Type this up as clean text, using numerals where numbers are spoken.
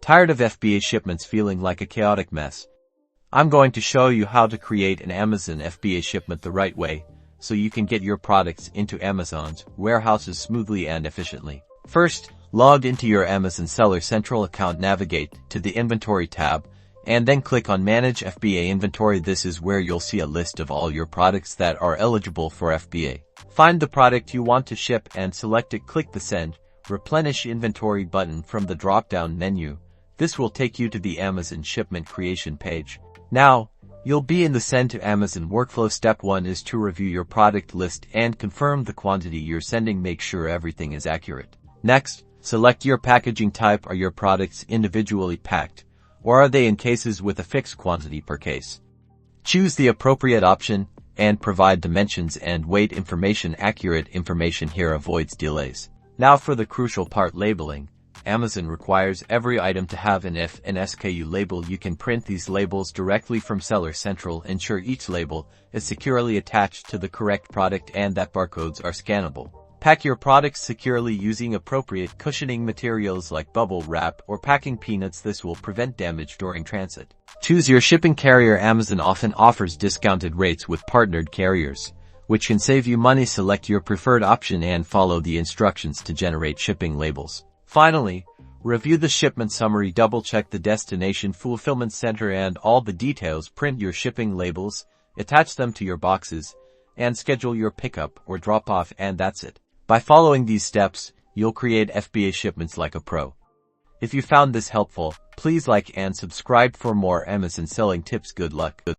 Tired of FBA shipments feeling like a chaotic mess? I'm going to show you how to create an Amazon FBA shipment the right way, so you can get your products into Amazon's warehouses smoothly and efficiently. First, log into your Amazon Seller Central account, navigate to the Inventory tab, and then click on Manage FBA Inventory. This is where you'll see a list of all your products that are eligible for FBA. Find the product you want to ship and select it. Click the Send, Replenish Inventory button from the drop-down menu. This will take you to the Amazon shipment creation page. Now, you'll be in the Send to Amazon workflow. Step 1 is to review your product list and confirm the quantity you're sending. Make sure everything is accurate. Next, select your packaging type. Are your products individually packed, or are they in cases with a fixed quantity per case? Choose the appropriate option and provide dimensions and weight information. Accurate information here avoids delays. Now for the crucial part, labeling. Amazon requires every item to have an F and SKU label. You can print these labels directly from Seller Central. Ensure each label is securely attached to the correct product and that barcodes are scannable. Pack your products securely using appropriate cushioning materials like bubble wrap or packing peanuts. This will prevent damage during transit. Choose your shipping carrier. Amazon often offers discounted rates with partnered carriers, which can save you money. Select your preferred option and follow the instructions to generate shipping labels. Finally, review the shipment summary. Double-check the destination fulfillment center and all the details. Print your shipping labels, attach them to your boxes, and schedule your pickup or drop-off, and that's it. By following these steps, you'll create FBA shipments like a pro. If you found this helpful, please like and subscribe for more Amazon selling tips. Good luck.